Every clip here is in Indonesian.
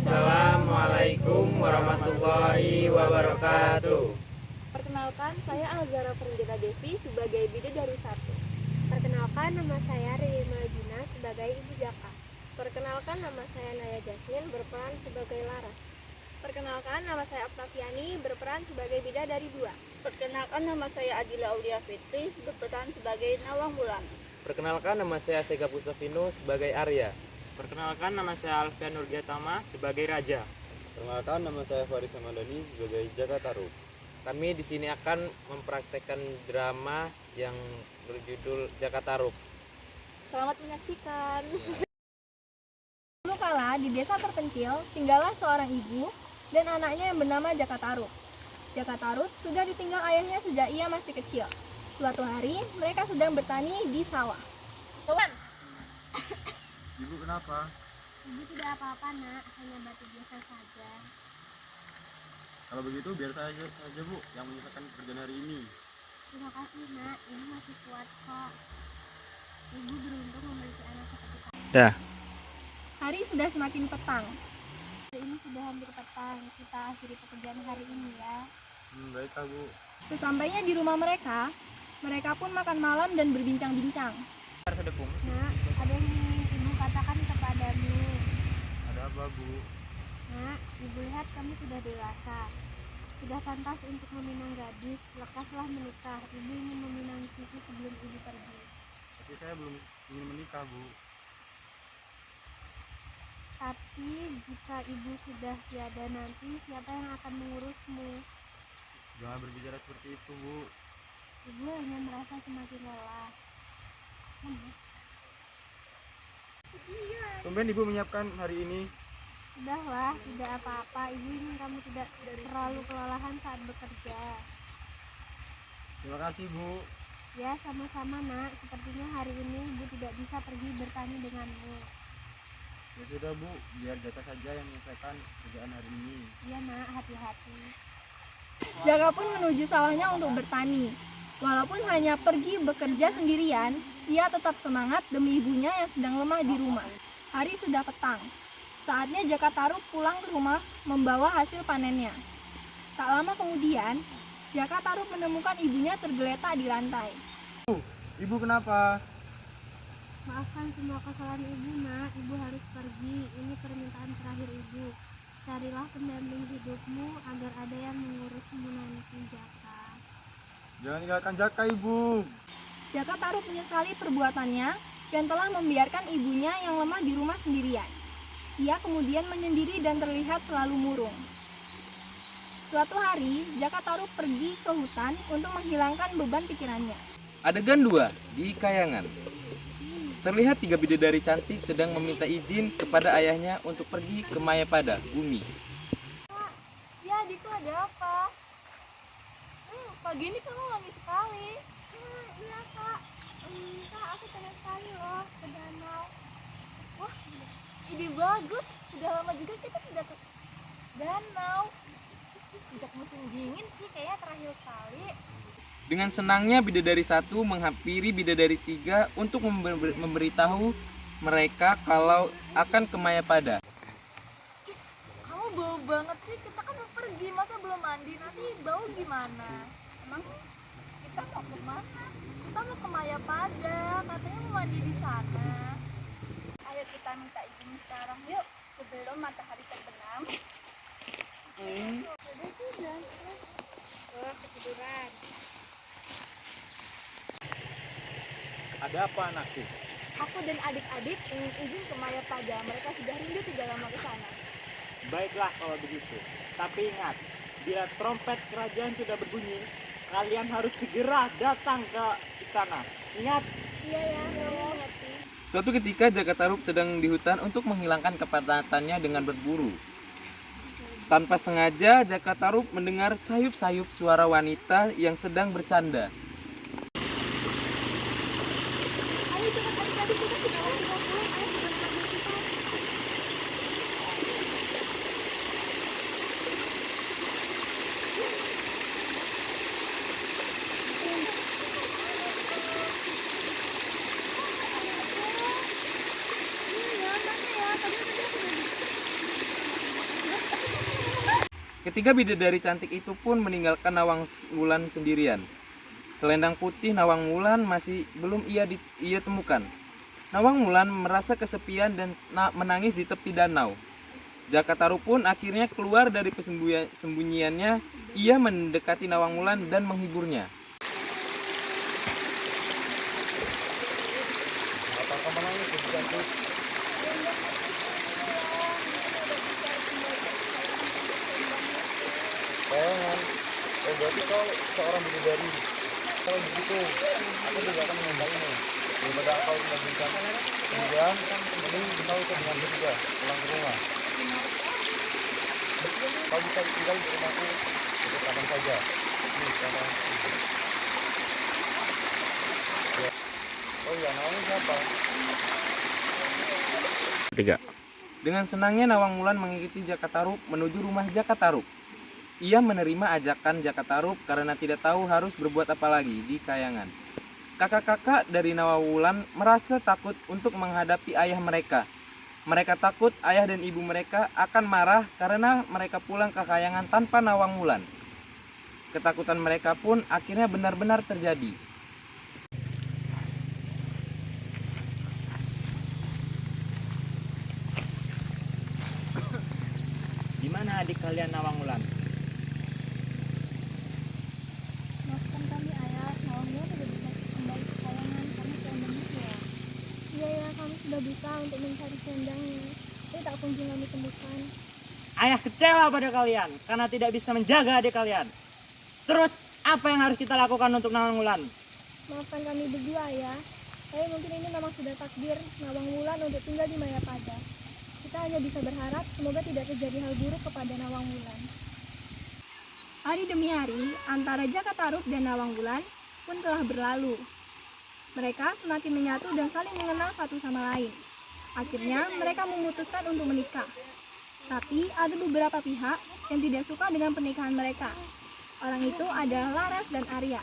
Assalamualaikum warahmatullahi wabarakatuh. Perkenalkan, saya Alzara Prenggita Devi sebagai bidadari 1. Perkenalkan, nama saya Riri Malajina sebagai Ibu Jaka. Perkenalkan, nama saya Naya Jasmine berperan sebagai Laras. Perkenalkan, nama saya Octaviani berperan sebagai bidadari 2. Perkenalkan, nama saya Adila Aulia Fitri berperan sebagai Nawang Wulan. Perkenalkan, nama saya Sega Pusavino sebagai Arya. Perkenalkan, nama saya Alfian Nurgiatama sebagai Raja. Perkenalkan, nama saya Faris Ramadhani sebagai Jaka Tarub. Kami di sini akan mempraktekkan drama yang berjudul Jaka Tarub. Selamat menyaksikan. Dulu kala di desa terpencil tinggallah seorang ibu dan anaknya yang bernama Jaka Tarub. Jaka Tarub sudah ditinggal ayahnya sejak ia masih kecil. Suatu hari mereka sedang bertani di sawah. Tuan, Ibu kenapa? Ibu tidak apa-apa nak, hanya batuk biasa saja. Kalau begitu biar saja Bu yang menyelesaikan pekerjaan hari ini. Terima kasih nak, ibu masih kuat kok. Ibu beruntung memiliki anak seperti kamu. Hari sudah semakin petang. Hari ini sudah hampir petang, kita akhiri pekerjaan hari ini ya. Baiklah Bu. Sesampainya di rumah mereka pun makan malam dan berbincang-bincang. Nak, ada yang ingin ibu katakan kepadamu. Ada apa Bu? Nak, ibu lihat kamu sudah dewasa. Sudah pantas untuk meminang gadis, lekaslah menikah. Ibu ingin meminang Siti sebelum ibu pergi. Tapi saya belum ingin menikah Bu. Tapi jika ibu sudah tiada nanti, siapa yang akan mengurusmu? Jangan berbicara seperti itu Bu. Ibu hanya merasa semakin lelah. Tumben Ibu menyiapkan hari ini. Sudahlah, tidak apa-apa. Ibu ingin kamu tidak terlalu kelelahan saat bekerja. Terima kasih Bu. Ya, sama-sama nak. Sepertinya hari ini ibu tidak bisa pergi bertani denganmu. Ya sudah Bu, biar Jaka saja yang menyelesaikan pekerjaan hari ini. Iya nak, hati-hati. Jaka pun menuju sawahnya untuk bertani. Walaupun hanya pergi bekerja sendirian, ia tetap semangat demi ibunya yang sedang lemah di rumah. Hari sudah petang. Saatnya Jaka Tarub pulang ke rumah membawa hasil panennya. Tak lama kemudian, Jaka Tarub menemukan ibunya tergeletak di lantai. Ibu kenapa? Maafkan semua kesalahan ibu nak. Ibu harus pergi. Ini permintaan terakhir ibu. Carilah pendamping hidupmu agar ada yang mengurusmu nanti Jaka. Jangan tinggalkan Jaka Ibu. Jaka Tarub menyesali perbuatannya dan telah membiarkan ibunya yang lemah di rumah sendirian. Ia kemudian menyendiri dan terlihat selalu murung. Suatu hari, Jaka Tarub pergi ke hutan untuk menghilangkan beban pikirannya. Adegan 2 di Kayangan. Terlihat 3 bidadari cantik sedang meminta izin kepada ayahnya untuk pergi ke Mayapada, bumi. ya adikku ada apa? Pagi ini kamu wangi sekali. Iya kak. Kak, aku pengen sekali loh ke danau. Wah, ide bagus. Sudah lama juga kita tidak ke danau. Sejak musim dingin sih kayaknya terakhir kali. Dengan senangnya bidadari 1 menghampiri bidadari 3 untuk memberitahu mereka kalau akan ke Mayapada. Is, kamu bau banget sih. Kita kan mau pergi, masa belum mandi? Nanti bau gimana? Emang kita mau kemana? Kita mau ke Mayapada. Katanya mau mandi di sana. Ayo kita minta izin sekarang yuk, sebelum matahari terbenam. Udah sih, jangan stres. Ketiduran. Ada apa anakku? Aku dan adik-adik ingin izin ke Mayapada. Mereka sudah rindu tidak lama ke sana. Baiklah kalau begitu. Tapi ingat, bila trompet kerajaan sudah berbunyi, kalian harus segera datang ke istana. Ingat. Iya ya, ngerti. Suatu ketika Jaka Tarub sedang di hutan untuk menghilangkan kepenatannya dengan berburu. Tanpa sengaja Jaka Tarub mendengar sayup-sayup suara wanita yang sedang bercanda. Ayo cepat adik-adik, kita sudah mau pulang. Ayo sudah menunggu kita. Iya, mana ya? Tadi aku udah Ketiga bidadari cantik itu pun meninggalkan Nawang Wulan sendirian. Selendang putih Nawang Wulan masih belum ia temukan. Nawang Wulan merasa kesepian dan menangis di tepi danau. Jakatarup pun akhirnya keluar dari persembunyiannya. Ia mendekati Nawang Wulan dan menghiburnya. Bayangan, oh berarti kau seorang bidadari. Kalau begitu, aku juga akan membantumu. Daripada kau melanjutkan kemudian, mending kau dengan juga pulang ke rumah. Kau bisa tinggal di rumahku untuk kapan saja. Nih, sekarang. Ya. Oh iya, namanya siapa? Tiga. Dengan senangnya Nawang Wulan mengikuti Jakatarup menuju rumah Jakatarup. Ia menerima ajakan Jakatarup karena tidak tahu harus berbuat apa lagi di Kayangan. Kakak-kakak dari Nawang Wulan merasa takut untuk menghadapi ayah mereka. Mereka takut ayah dan ibu mereka akan marah karena mereka pulang ke Kayangan tanpa Nawang Wulan. Ketakutan mereka pun akhirnya benar-benar terjadi. Di mana adik kalian Nawang Wulan? Maafkan kami ayah, Nawang Wulan tidak bisa kembali ke Kayangan karena selendangnya hilang. Iya ya, kami sudah bisa untuk mencari selendangnya, tapi tak kunjung kami temukan. Ayah kecewa pada kalian karena tidak bisa menjaga adik kalian. Terus apa yang harus kita lakukan untuk Nawang Wulan? Maafkan kami berdua ya, tapi mungkin ini memang sudah takdir Nawang Wulan untuk tinggal di Mayapada. Kita hanya bisa berharap semoga tidak terjadi hal buruk kepada Nawang Wulan. Hari demi hari, antara Jakatarup dan Nawang Wulan pun telah berlalu. Mereka semakin menyatu dan saling mengenal satu sama lain. Akhirnya mereka memutuskan untuk menikah. Tapi ada beberapa pihak yang tidak suka dengan pernikahan mereka. Orang itu adalah Laras dan Arya.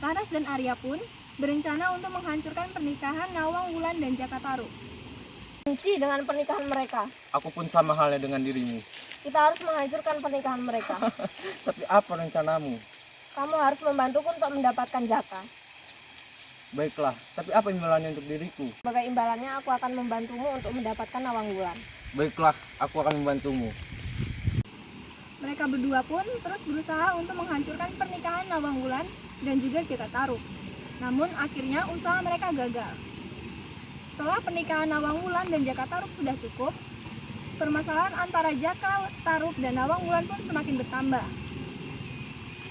Laras dan Arya pun berencana untuk menghancurkan pernikahan Nawang Wulan dan Jakatarup. Benci dengan pernikahan mereka. Aku pun sama halnya dengan dirimu. Kita harus menghancurkan pernikahan mereka. Tapi apa rencanamu? Kamu harus membantuku untuk mendapatkan Jaka. Baiklah, tapi apa imbalannya untuk diriku? Sebagai imbalannya, aku akan membantumu untuk mendapatkan Nawang Wulan. Baiklah, aku akan membantumu. Mereka berdua pun terus berusaha untuk menghancurkan pernikahan Nawang Wulan dan juga Jakatarup. Namun akhirnya usaha mereka gagal. Setelah pernikahan Nawang Wulan dan Jakatarup sudah cukup, permasalahan antara Jakatarup dan Nawang Wulan pun semakin bertambah.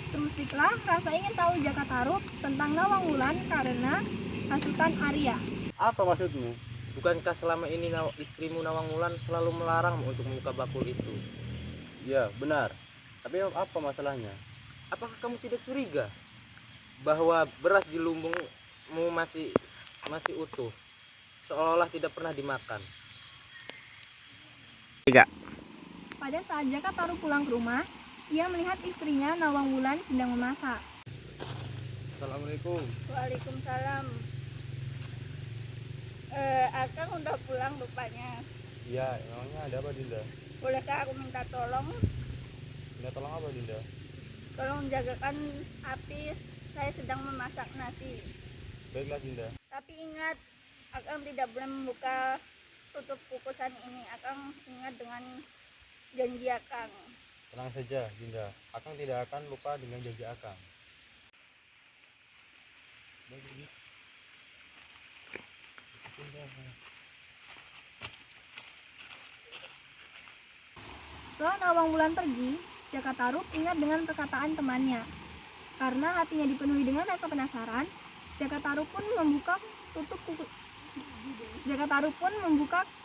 Terusiklah rasa ingin tahu Jakatarup tentang Nawang Wulan karena hasutan Arya. Apa maksudmu? Bukankah selama ini istrimu Nawang Wulan selalu melarangmu untuk membuka bakul itu? Ya, benar. Tapi apa masalahnya? Apakah kamu tidak curiga bahwa beras di lumbungmu masih utuh, seolah-olah tidak pernah dimakan? Tiga. Pada saat Jakatarup pulang ke rumah, ia melihat istrinya Nawang Wulan sedang memasak. Assalamualaikum. Waalaikumsalam. Akang udah pulang rupanya. Iya, emangnya ada apa Dinda? Bolehkah aku minta tolong? Minta tolong apa Dinda? Tolong jagakan api, saya sedang memasak nasi. Baiklah Dinda. Tapi ingat, Akang tidak boleh membuka tutup kukusan ini. Akang ingat dengan janji Akang. Tenang saja Dinda, Akang tidak akan lupa dengan janji Akang. Setelah Nawang Wulan pergi, Jakatarup ingat dengan perkataan temannya. Karena hatinya dipenuhi dengan rasa penasaran, Jakatarup pun membuka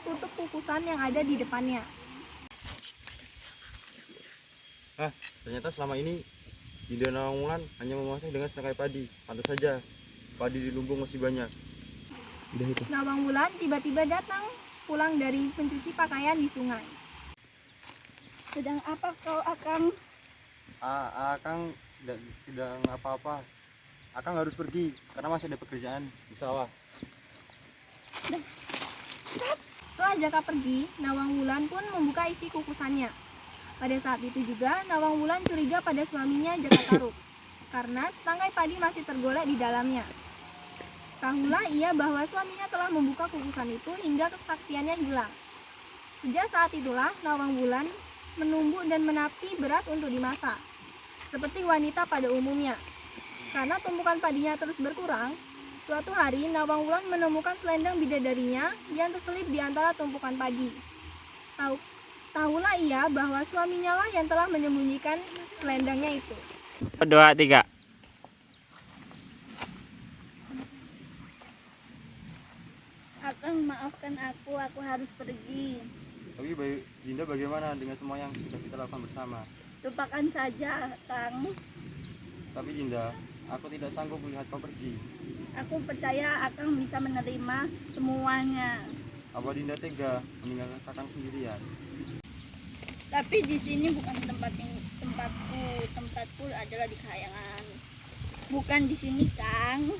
tutup kukusan yang ada di depannya. Ternyata selama ini Dinda Nawang Wulan hanya memasak dengan setengah padi. Pantas saja, padi di lumbung masih banyak. Udah itu. Nawang Wulan tiba-tiba datang pulang dari mencuci pakaian di sungai. Sedang apa kau, Akang? Akang tidak apa-apa. Akang harus pergi karena masih ada pekerjaan di sawah. Setelah Jaka pergi, Nawang Wulan pun membuka isi kukusannya. Pada saat itu juga Nawang Wulan curiga pada suaminya Jaka Tarub karena setangkai padi masih tergolek di dalamnya. Tahulah ia bahwa suaminya telah membuka kukusan itu hingga kesaktiannya hilang. Sejak saat itulah Nawang Wulan menumbuk dan menapi berat untuk dimasak, seperti wanita pada umumnya. Karena tumpukan padinya terus berkurang, suatu hari Nawang Wulan menemukan selendang bidadarinya yang terselip di antara tumpukan padi. Tahulah ia bahwa suaminya lah yang telah menyembunyikan selendangnya itu. 2, 3. Akang maafkan aku harus pergi. Tapi Dinda bagaimana dengan semua yang sudah kita lakukan bersama? Lupakan saja, Kang. Tapi Dinda, aku tidak sanggup melihat kau pergi. Aku percaya Akang bisa menerima semuanya. Apa Dinda tega meninggalkan kakang sendirian? Tapi di sini bukan tempatku adalah di Kahyangan. Bukan di sini, Kang.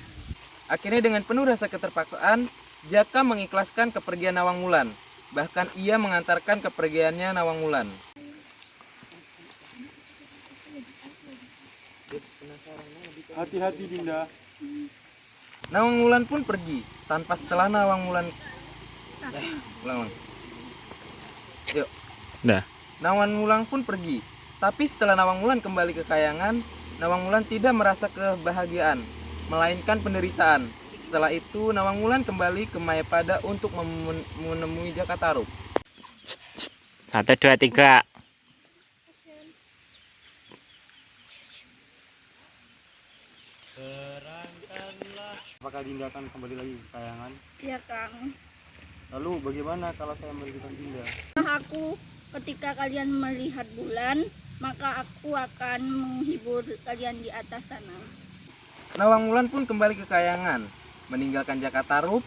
Akhirnya dengan penuh rasa keterpaksaan, Jaka mengikhlaskan kepergian Nawang Wulan. Bahkan ia mengantarkan kepergiannya Nawang Wulan. Hati-hati Dinda. Nawang Wulan pun pergi tanpa setelah Nawang Wulan. Ulang. Yuk. Dah. Nawang Wulan pun pergi. Tapi setelah Nawang Wulan kembali ke Kahyangan, Nawang Wulan tidak merasa kebahagiaan, melainkan penderitaan. Setelah itu Nawang Wulan kembali ke Mayapada untuk menemui Jaka Tarub. 1, 2, 3. Apakah Dinda akan kembali lagi ke Kahyangan? Ya, Kang. Lalu bagaimana kalau saya memberitahu Dinda? Aku ketika kalian melihat bulan, maka aku akan menghibur kalian di atas sana. Nawang Wulan pun kembali ke Kahyangan, meninggalkan Jaka Tarub.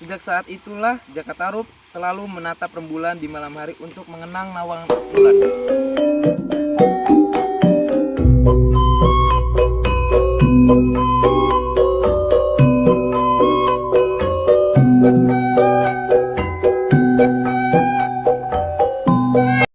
Sejak saat itulah Jaka Tarub selalu menatap rembulan di malam hari untuk mengenang Nawang Wulan.